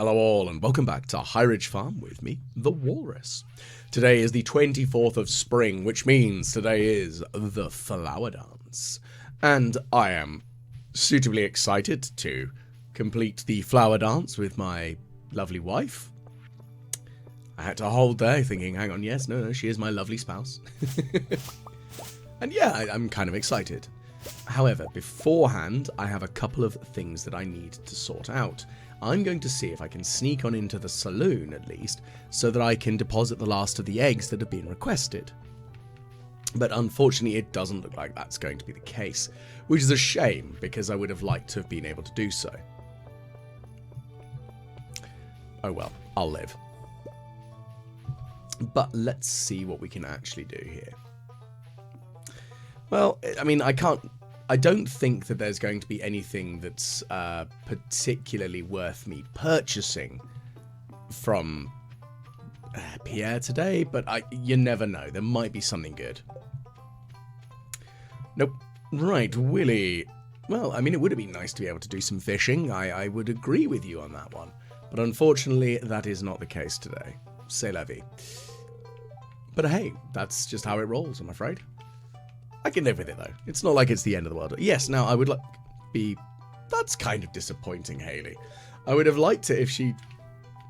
Hello all and welcome back to High Ridge Farm with me, the Walrus. Today is the 24th of spring, which means today is the flower dance. And I am suitably excited to complete the flower dance with my lovely wife. I had a whole day thinking, hang on, yes, no, she is my lovely spouse. And yeah, I'm kind of excited. However, beforehand, I have a couple of things that I need to sort out. I'm going to see if I can sneak on into the saloon, at least, so that I can deposit the last of the eggs that have been requested. But unfortunately, it doesn't look like that's going to be the case, which is a shame, because I would have liked to have been able to do so. Oh well, I'll live. But let's see what we can actually do here. Well, I mean, I don't think that there's going to be anything that's particularly worth me purchasing from Pierre today, but you never know. There might be something good. Nope. Right, Willy. Well, I mean, it would have been nice to be able to do some fishing. I would agree with you on that one. But unfortunately, that is not the case today. C'est la vie. But hey, that's just how it rolls, I'm afraid. I can live with it, though. It's not like it's the end of the world. Yes, now, I would like be... That's kind of disappointing, Haley. I would have liked it if she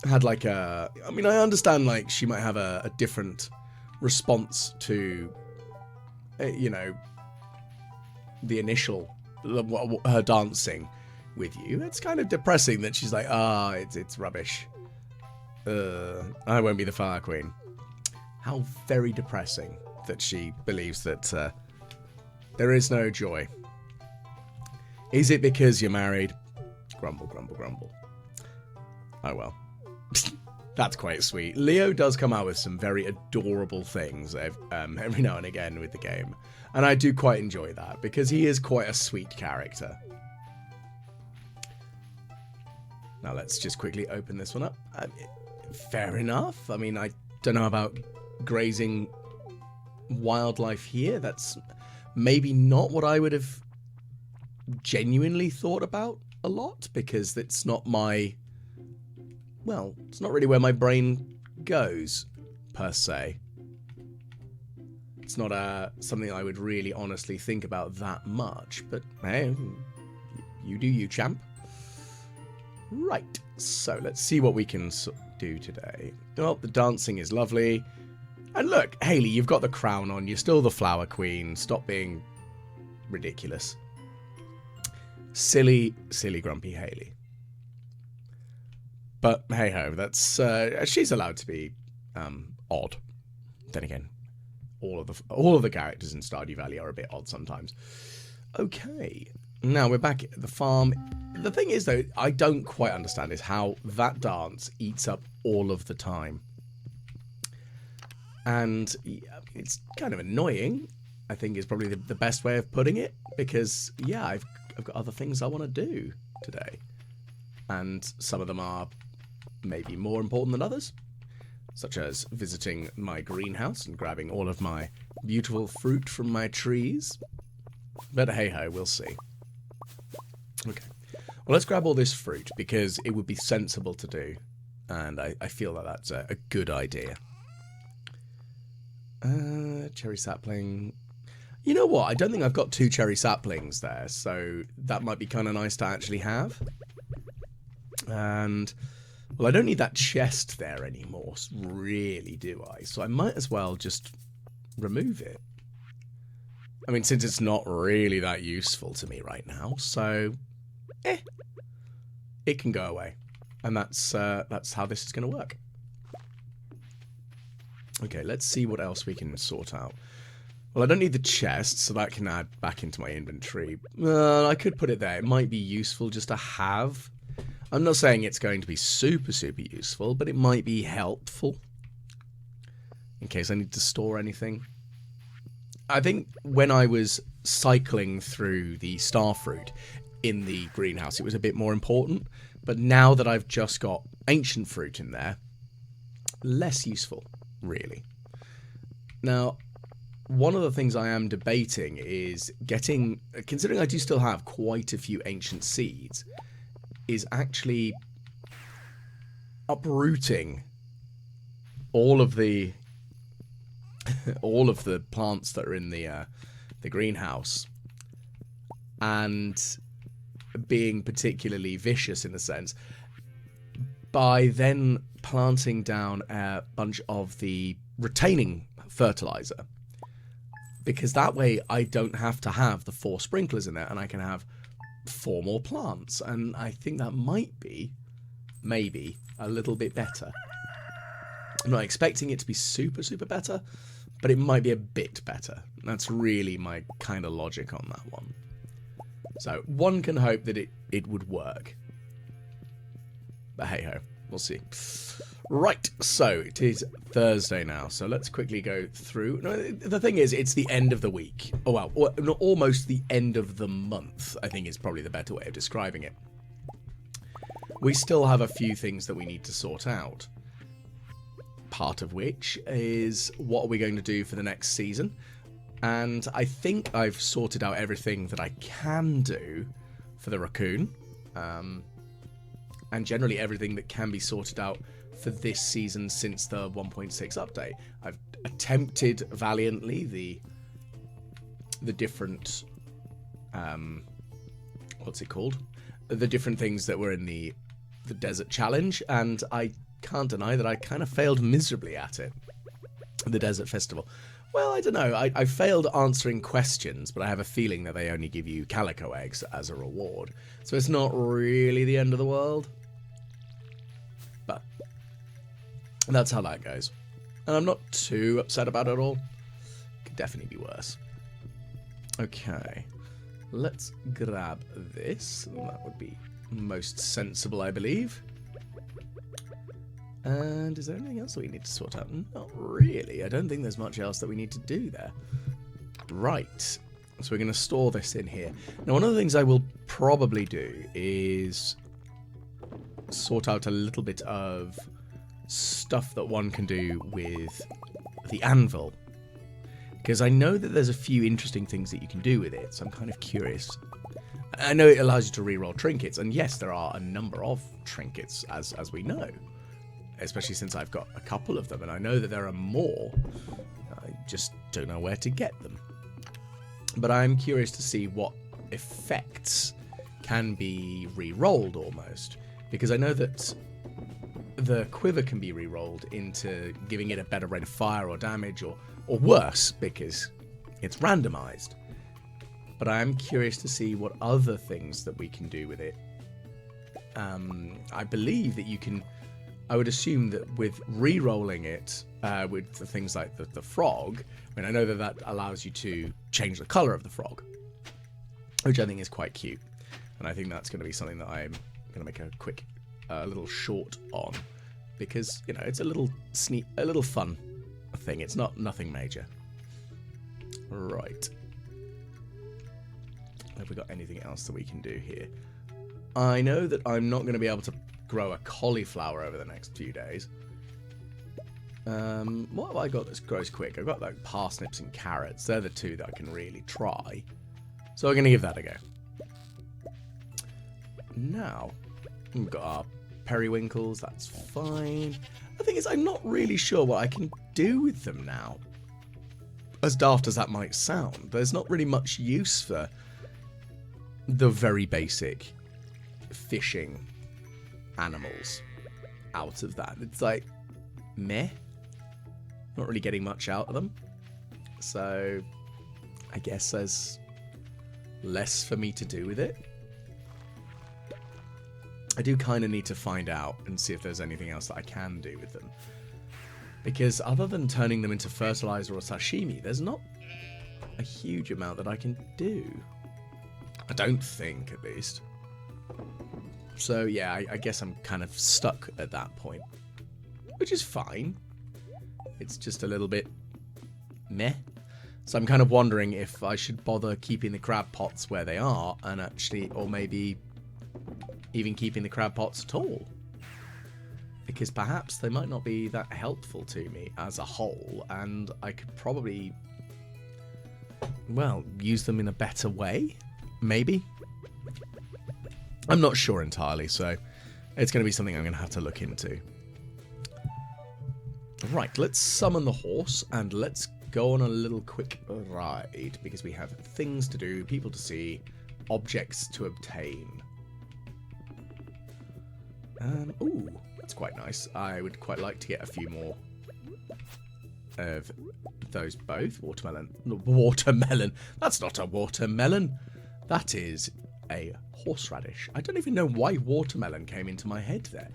had, like, a... I mean, I understand, like, she might have a different response to, you know, the initial... her dancing with you. It's kind of depressing that she's like, it's rubbish. I won't be the Fire Queen. How very depressing that she believes that... there is no joy. Is it because you're married? Grumble, grumble, grumble. Oh well. That's quite sweet. Leo does come out with some very adorable things every now and again with the game. And I do quite enjoy that, because he is quite a sweet character. Now let's just quickly open this one up. Fair enough. I mean, I don't know about grazing wildlife here. That's... maybe not what I would have genuinely thought about a lot, because it's not my... well, it's not really where my brain goes, per se. It's not something I would really honestly think about that much, but hey, you do you, champ. Right, so let's see what we can do today. Well, the dancing is lovely. And look, Haley, you've got the crown on. You're still the flower queen. Stop being ridiculous. Silly, silly, grumpy Haley. But hey-ho, that's... she's allowed to be odd. Then again, all of the characters in Stardew Valley are a bit odd sometimes. Okay, now we're back at the farm. The thing is, though, I don't quite understand is how that dance eats up all of the time. And it's kind of annoying, I think is probably the best way of putting it, because, yeah, I've got other things I want to do today. And some of them are maybe more important than others, such as visiting my greenhouse and grabbing all of my beautiful fruit from my trees. But hey-ho, we'll see. Okay, well, let's grab all this fruit, because it would be sensible to do, and I feel that that's a good idea. Cherry sapling. You know what? I don't think I've got 2 cherry saplings there, so that might be kind of nice to actually have. And, well, I don't need that chest there anymore, really, do I? So I might as well just remove it. I mean, since it's not really that useful to me right now, so, it can go away. And that's how this is going to work. Okay, let's see what else we can sort out. Well, I don't need the chest, so that can add back into my inventory. I could put it there. It might be useful just to have. I'm not saying it's going to be super, super useful, but it might be helpful in case I need to store anything. I think when I was cycling through the starfruit in the greenhouse, it was a bit more important. But now that I've just got ancient fruit in there, less useful. Really. Now, one of the things I am debating is getting, considering I do still have quite a few ancient seeds, is actually uprooting all of the all of the plants that are in the greenhouse and being particularly vicious in a sense by then planting down a bunch of the retaining fertilizer, because that way I don't have to have the 4 sprinklers in there and I can have 4 more plants, and I think that might be maybe a little bit better. I'm not expecting it to be super better, but it might be a bit better. That's really my kind of logic on that one. So one can hope that it would work. But hey ho, we'll see. Right, so it is Thursday now, so let's quickly go through. No, the thing is, it's the end of the week. Oh well, almost the end of the month, I think is probably the better way of describing it. We still have a few things that we need to sort out. Part of which is what are we going to do for the next season. And I think I've sorted out everything that I can do for the raccoon. And generally everything that can be sorted out for this season since the 1.6 update. I've attempted valiantly the different what's it called? The different things that were in the desert challenge, and I can't deny that I kind of failed miserably at it. The desert festival. Well, I don't know. I failed answering questions, but I have a feeling that they only give you calico eggs as a reward. So it's not really the end of the world. But that's how that goes. And I'm not too upset about it at all. Could definitely be worse. Okay. Let's grab this. That would be most sensible, I believe. And is there anything else that we need to sort out? Not really. I don't think there's much else that we need to do there. Right. So we're going to store this in here. Now, one of the things I will probably do is sort out a little bit of stuff that one can do with the anvil. Because I know that there's a few interesting things that you can do with it, so I'm kind of curious. I know it allows you to reroll trinkets, and yes, there are a number of trinkets, as we know. Especially since I've got a couple of them, and I know that there are more. I just don't know where to get them. But I'm curious to see what effects can be re-rolled almost. Because I know that the quiver can be re-rolled into giving it a better rate of fire or damage, or worse, because it's randomized. But I am curious to see what other things that we can do with it. I believe that you can... I would assume that with re-rolling it with the things like the frog, I mean, I know that allows you to change the colour of the frog, which I think is quite cute. And I think that's going to be something that I'm going to make a quick little short on, because, you know, it's a little fun thing. It's nothing major. Right. Have we got anything else that we can do here? I know that I'm not going to be able to grow a cauliflower over the next few days. What have I got that grows quick? I've got like parsnips and carrots. They're the two that I can really try. So we're going to give that a go. Now, we've got our periwinkles. That's fine. The thing is, I'm not really sure what I can do with them now. As daft as that might sound, there's not really much use for the very basic fishing animals out of that. It's like, meh. Not really getting much out of them. So, I guess there's less for me to do with it. I do kind of need to find out and see if there's anything else that I can do with them. Because other than turning them into fertilizer or sashimi, there's not a huge amount that I can do. I don't think, at least. So, yeah, I guess I'm kind of stuck at that point. Which is fine. It's just a little bit meh. So I'm kind of wondering if I should bother keeping the crab pots where they are, and actually, or maybe even keeping the crab pots at all. Because perhaps they might not be that helpful to me as a whole, and I could probably, well, use them in a better way, maybe. I'm not sure entirely, so it's going to be something I'm going to have to look into. Right, let's summon the horse and let's go on a little quick ride because we have things to do, people to see, objects to obtain. Ooh, that's quite nice. I would quite like to get a few more of those both. Watermelon. That's not a watermelon. That is a horseradish. I don't even know why watermelon came into my head there.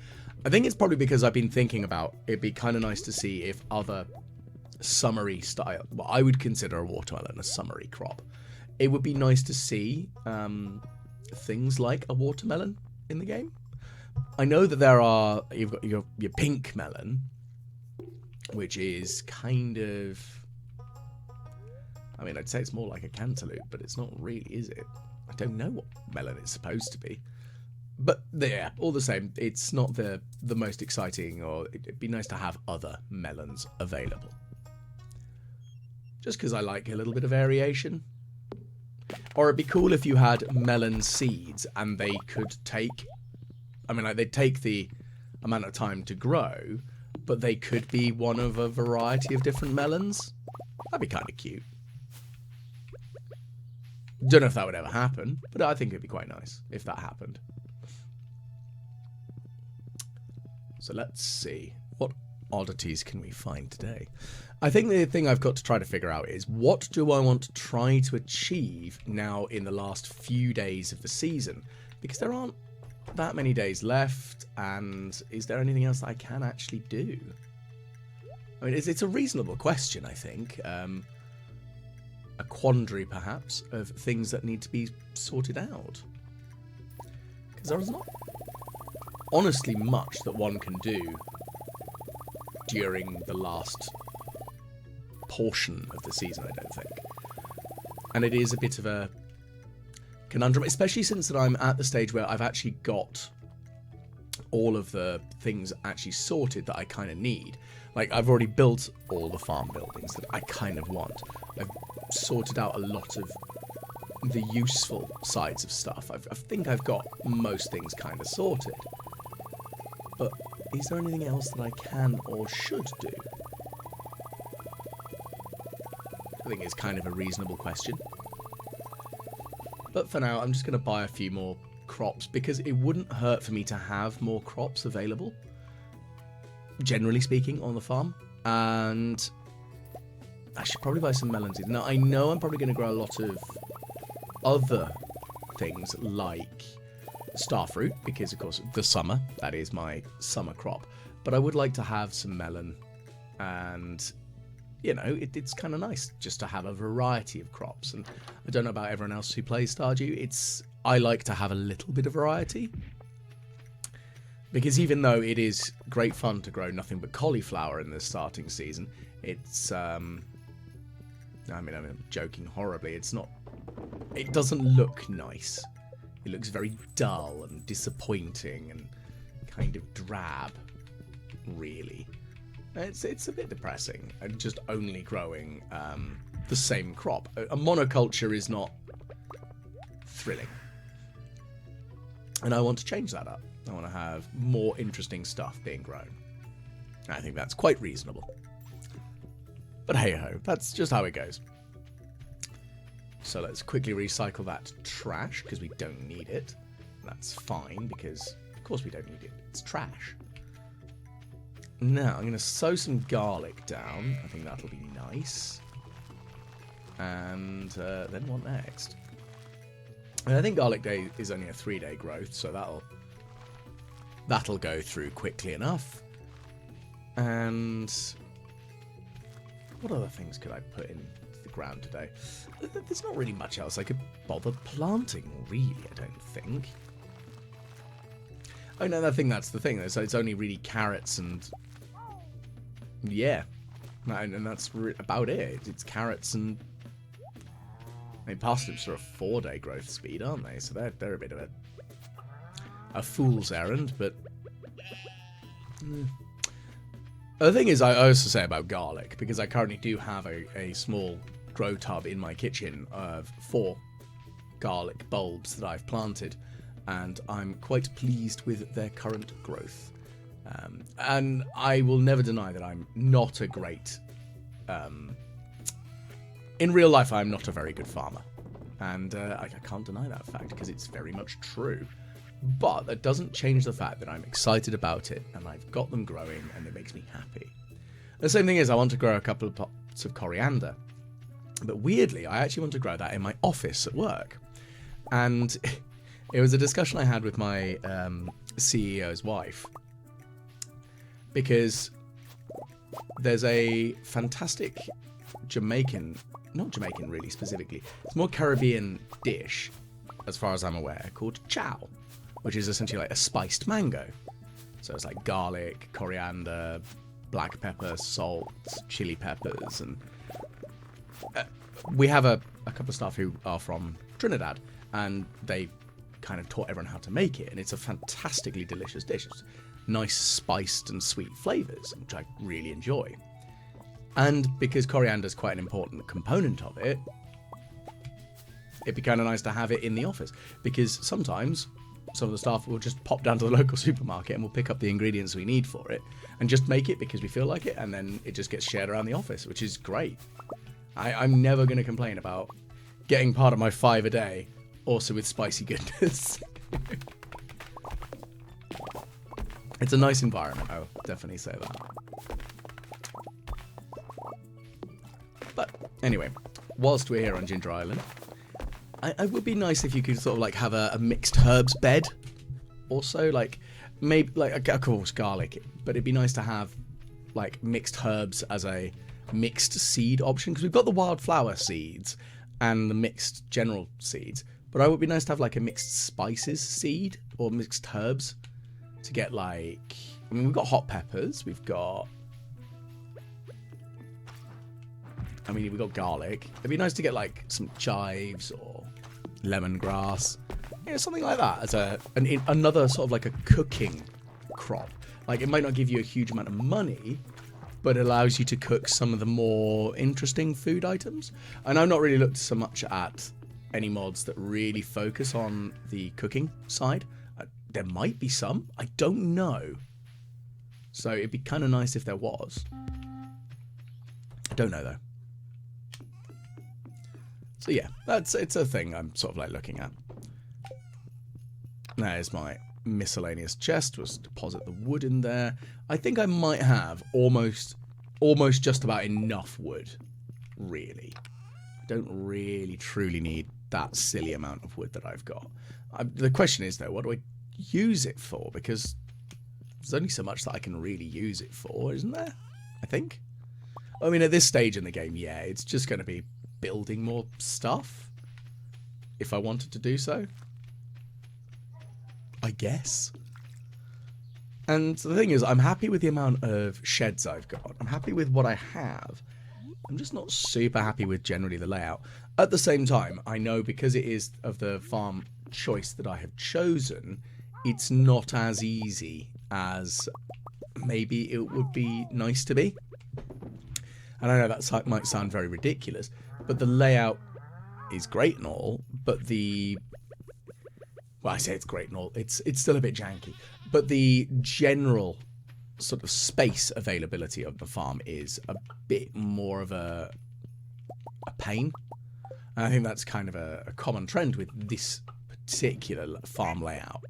I think it's probably because I've been thinking about it'd be kind of nice to see if other summery style, well, I would consider a watermelon a summery crop. It would be nice to see things like a watermelon in the game. I know that there are, you've got your pink melon, which is kind of, I mean, I'd say it's more like a cantaloupe, but it's not really, is it? I don't know what melon it's supposed to be. But yeah, all the same, it's not the most exciting, or it'd be nice to have other melons available. Just because I like a little bit of variation. Or it'd be cool if you had melon seeds and they could take, I mean, like, they'd take the amount of time to grow, but they could be one of a variety of different melons. That'd be kind of cute. Don't know if that would ever happen, but I think it'd be quite nice if that happened. So let's see. What oddities can we find today? I think the thing I've got to try to figure out is what do I want to try to achieve now in the last few days of the season? Because there aren't that many days left, and is there anything else that I can actually do? I mean, it's a reasonable question, I think. A quandary, perhaps, of things that need to be sorted out. Because there is not honestly much that one can do during the last portion of the season, I don't think. And it is a bit of a conundrum, especially since that I'm at the stage where I've actually got all of the things actually sorted that I kind of need. Like, I've already built all the farm buildings that I kind of want. I've sorted out a lot of the useful sides of stuff. I think I've got most things kind of sorted. But is there anything else that I can or should do? I think it's kind of a reasonable question. But for now, I'm just going to buy a few more crops because it wouldn't hurt for me to have more crops available, generally speaking, on the farm. And I should probably buy some melon seeds. Now, I know I'm probably going to grow a lot of other things like starfruit because, of course, the summer, that is my summer crop. But I would like to have some melon, and you know, it's kind of nice just to have a variety of crops. And I don't know about everyone else who plays Stardew. I like to have a little bit of variety. Because even though it is great fun to grow nothing but cauliflower in the starting season, it's, I mean, I'm joking horribly. It doesn't look nice. It looks very dull and disappointing and kind of drab, really. It's a bit depressing, and just only growing the same crop. A monoculture is not thrilling. And I want to change that up. I want to have more interesting stuff being grown. I think that's quite reasonable. But hey-ho, that's just how it goes. So let's quickly recycle that trash, because we don't need it. That's fine, because of course we don't need it. It's trash. Now, I'm going to sow some garlic down. I think that'll be nice. And then what next? And I think garlic day is only a 3-day growth, so that'll go through quickly enough. And what other things could I put in the ground today? There's not really much else I could bother planting, really, I don't think. Oh no, I think that's the thing, though. So it's only really carrots and yeah, and that's about it. It's carrots and I mean, parsnips are a 4-day growth speed, aren't they? So they're a bit of a fool's errand, but the thing is, I also say about garlic, because I currently do have a small grow tub in my kitchen of 4 garlic bulbs that I've planted, and I'm quite pleased with their current growth. And I will never deny that I'm not a great... in real life, I'm not a very good farmer. And I can't deny that fact because it's very much true. But that doesn't change the fact that I'm excited about it and I've got them growing and it makes me happy. The same thing is I want to grow a couple of pots of coriander. But weirdly, I actually want to grow that in my office at work. And it was a discussion I had with my CEO's wife. Because there's a fantastic Jamaican, not Jamaican really specifically, it's more Caribbean dish, as far as I'm aware, called chow, which is essentially like a spiced mango. So it's like garlic, coriander, black pepper, salt, chili peppers, and we have a couple of staff who are from Trinidad, and they kind of taught everyone how to make it, and it's a fantastically delicious dish. It's nice spiced and sweet flavours, which I really enjoy. And because coriander is quite an important component of it, it'd be kind of nice to have it in the office, because sometimes some of the staff will just pop down to the local supermarket and we'll pick up the ingredients we need for it and just make it because we feel like it, and then it just gets shared around the office, which is great. I'm never going to complain about getting part of my 5 a day also with spicy goodness. It's a nice environment, I'll definitely say that. But anyway, whilst we're here on Ginger Island, it would be nice if you could sort of like have a mixed herbs bed. Also, like maybe like of course garlic, but it'd be nice to have like mixed herbs as a mixed seed option, because we've got the wildflower seeds and the mixed general seeds. But it would be nice to have like a mixed spices seed or mixed herbs to get like, I mean, we've got hot peppers, we've got garlic. It'd be nice to get like some chives or lemongrass, something like that as another sort of like a cooking crop. Like it might not give you a huge amount of money, but it allows you to cook some of the more interesting food items. And I've not really looked so much at any mods that really focus on the cooking side. There might be some, I don't know. So it'd be kind of nice if there was. I don't know though. So yeah, it's a thing I'm sort of like looking at. There's my miscellaneous chest. Let's deposit the wood in there. I think I might have almost just about enough wood, really. I don't really truly need that silly amount of wood that I've got. The question is though, what do I use it for? Because there's only so much that I can really use it for, isn't there? I think. I mean, at this stage in the game, yeah, it's just going to be building more stuff if I wanted to do so, I guess. And the thing is, I'm happy with the amount of sheds I've got. I'm happy with what I have. I'm just not super happy with generally the layout. At the same time, I know because it is of the farm choice that I have chosen, it's not as easy as maybe it would be nice to be. And I know that might sound very ridiculous, but the layout is great and all, but well, I say it's great and all, it's still a bit janky, but the general sort of space availability of the farm is a bit more of a pain. And I think that's kind of a common trend with this particular farm layout.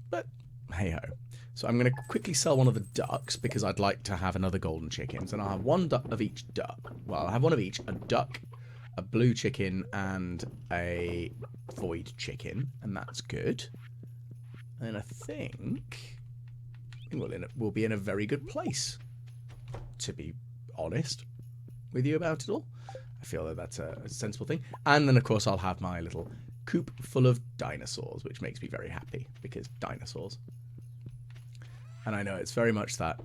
But hey-ho. So I'm going to quickly sell one of the ducks because I'd like to have another golden chickens. And I'll have one of each duck. Well, I'll have one of each. A duck, a blue chicken, and a void chicken. And that's good. And I think we'll be in a very good place, to be honest with you about it all. I feel that that's a sensible thing. And then, of course, I'll have my little coop full of dinosaurs, which makes me very happy because dinosaurs. And I know it's very much that,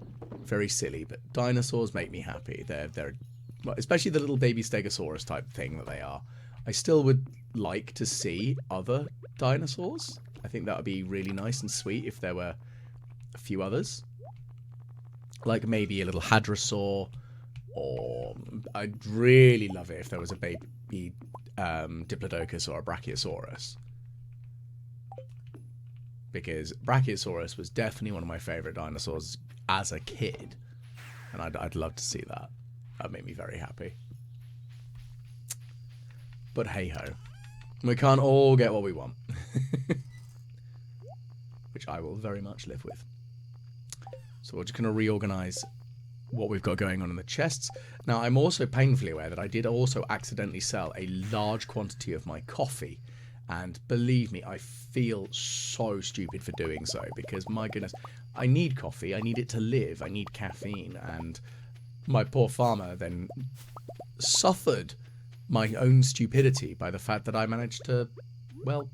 very silly, but dinosaurs make me happy. They're well, especially the little baby stegosaurus type thing that they are. I still would like to see other dinosaurs. I think that would be really nice and sweet if there were a few others. Like maybe a little hadrosaur, or I'd really love it if there was a baby Diplodocus or a Brachiosaurus. because Brachiosaurus was definitely one of my favourite dinosaurs as a kid, and I'd love to see that. That made me very happy. But hey-ho. We can't all get what we want. Which I will very much live with. So we're just going to reorganise what we've got going on in the chests. Now, I'm also painfully aware that I did also accidentally sell a large quantity of my coffee. And believe me, I feel so stupid for doing so. Because, my goodness, I need coffee. I need it to live. I need caffeine. And my poor farmer then suffered my own stupidity by the fact that I managed to, well,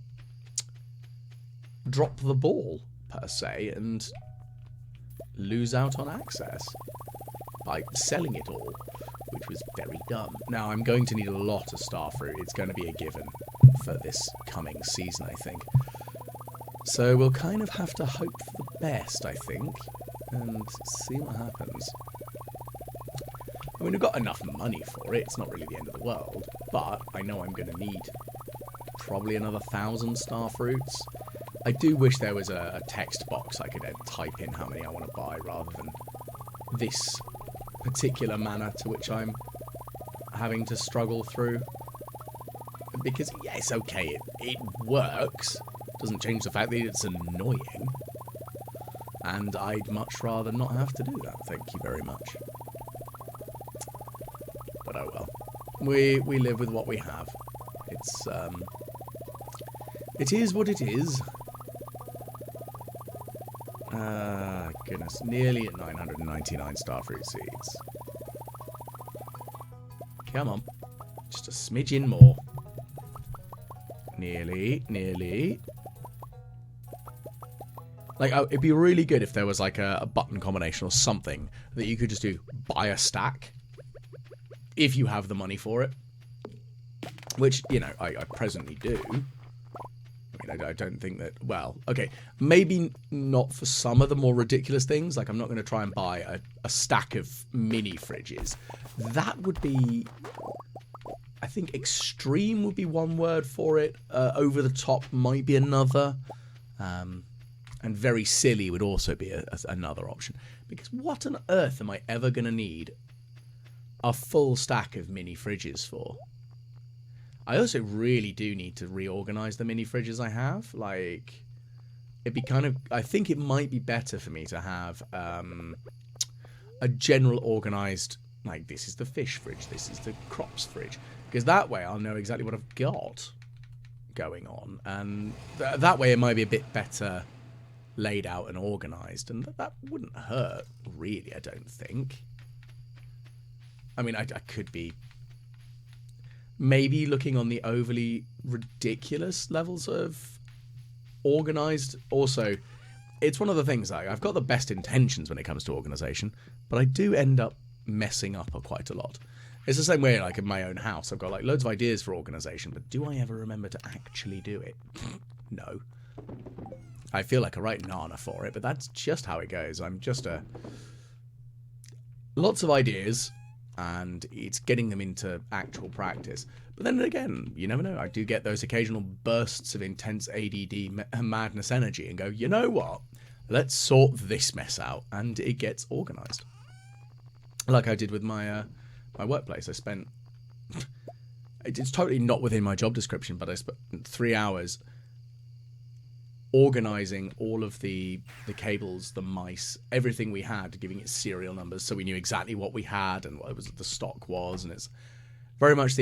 drop the ball, per se, and lose out on access by selling it all, which was very dumb. Now, I'm going to need a lot of starfruit. It's going to be a given for this coming season, I think. So we'll kind of have to hope for the best, I think, and see what happens. I mean, we've got enough money for it. It's not really the end of the world, but I know I'm going to need probably another 1,000 starfruits. I do wish there was a text box I could type in how many I want to buy rather than this particular manner to which I'm having to struggle through. Because, yeah, it's okay. It works. Doesn't change the fact that it's annoying. And I'd much rather not have to do that. Thank you very much. But oh well. We live with what we have. It's, it is what it is. Goodness, nearly at 999 starfruit seeds. Come on. Just a smidgen more. Nearly, nearly. Like, oh, it'd be really good if there was like a button combination or something that you could just do, buy a stack, if you have the money for it. Which, you know, I presently do. I mean, I don't think that, well, okay, maybe not for some of the more ridiculous things. Like, I'm not going to try and buy a stack of mini fridges. That would be, I think extreme would be one word for it. Over the top might be another. And very silly would also be another option. Because what on earth am I ever going to need a full stack of mini fridges for? I also really do need to reorganize the mini fridges I have. Like, it'd be kind of, I think it might be better for me to have a general organized, like, this is the fish fridge, this is the crops fridge. Because that way I'll know exactly what I've got going on. And that way it might be a bit better laid out and organized. And that wouldn't hurt, really, I don't think. I mean, I could be maybe looking on the overly ridiculous levels of organized. Also, it's one of the things, like, I've got the best intentions when it comes to organization, but I do end up messing up quite a lot. It's the same way, like, in my own house. I've got, like, loads of ideas for organization, but do I ever remember to actually do it? No. I feel like a right nana for it, but that's just how it goes. I'm just lots of ideas, and it's getting them into actual practice. But then again, you never know. I do get those occasional bursts of intense ADD madness energy and go, you know what? Let's sort this mess out. And it gets organised. Like I did with my my workplace. I spent... It's totally not within my job description, but I spent 3 hours organising all of the cables, the mice, everything we had, giving it serial numbers so we knew exactly what we had and what the stock was. And it's very much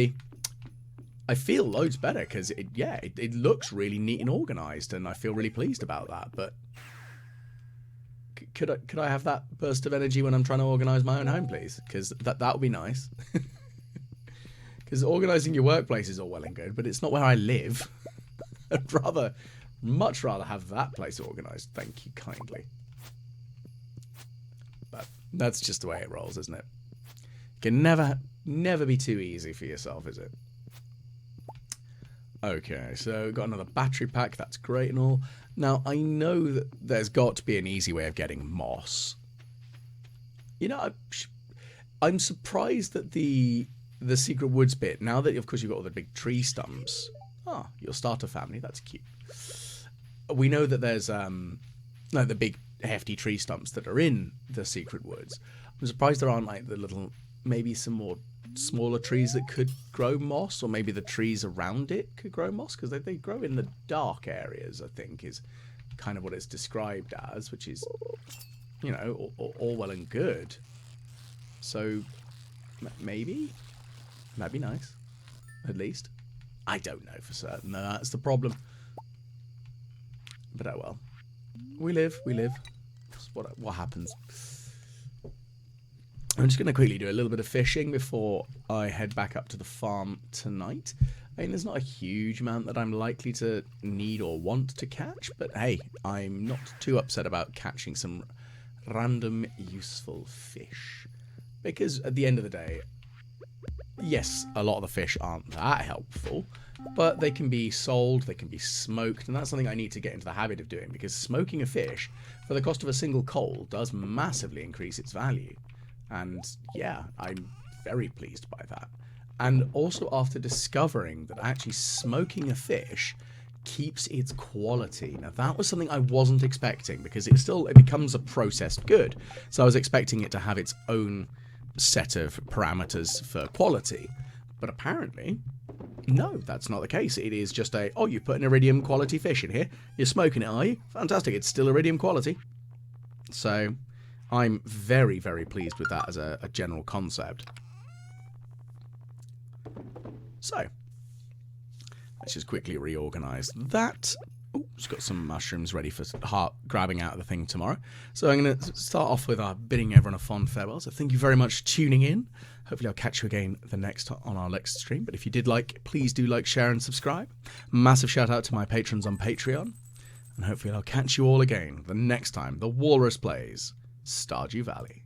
I feel loads better because it looks really neat and organised, and I feel really pleased about that. But could I have that burst of energy when I'm trying to organise my own home, please? Because that would be nice. Because organising your workplace is all well and good, but it's not where I live. I'd much rather have that place organised. Thank you kindly. But that's just the way it rolls, isn't it? It can never be too easy for yourself, is it? Okay, so got another battery pack. That's great and all. Now, I know that there's got to be an easy way of getting moss. You know, I'm surprised that the secret woods bit, now that, of course, you've got all the big tree stumps. Ah, your starter family. That's cute. we know that there's like the big hefty tree stumps that are in the secret woods. I'm surprised there aren't like the little, maybe some more smaller trees that could grow moss, or maybe the trees around it could grow moss, because they grow in the dark areas, I think, is kind of what it's described as, which is, you know, all well and good. So maybe that'd be nice, at least. I don't know for certain. That's the problem. But oh well. We live. That's what happens. I'm just going to quickly do a little bit of fishing before I head back up to the farm tonight. I mean, there's not a huge amount that I'm likely to need or want to catch, but hey, I'm not too upset about catching some random useful fish. Because at the end of the day, yes, a lot of the fish aren't that helpful, but they can be sold, they can be smoked, and that's something I need to get into the habit of doing, because smoking a fish for the cost of a single coal does massively increase its value. And yeah, I'm very pleased by that. And also after discovering that actually smoking a fish keeps its quality. Now that was something I wasn't expecting, because it becomes a processed good. So I was expecting it to have its own set of parameters for quality. But apparently, no, that's not the case. It is just oh, you put an iridium quality fish in here. You're smoking it, are you? Fantastic, it's still iridium quality. So I'm very, very pleased with that as a general concept. So, let's just quickly reorganize that. Oh, just got some mushrooms ready for grabbing out of the thing tomorrow. So I'm going to start off with bidding everyone a fond farewell. So thank you very much for tuning in. Hopefully I'll catch you again on our next stream. But if you did like, please do like, share and subscribe. Massive shout out to my patrons on Patreon. And hopefully I'll catch you all again the next time the Walrus plays Stardew Valley.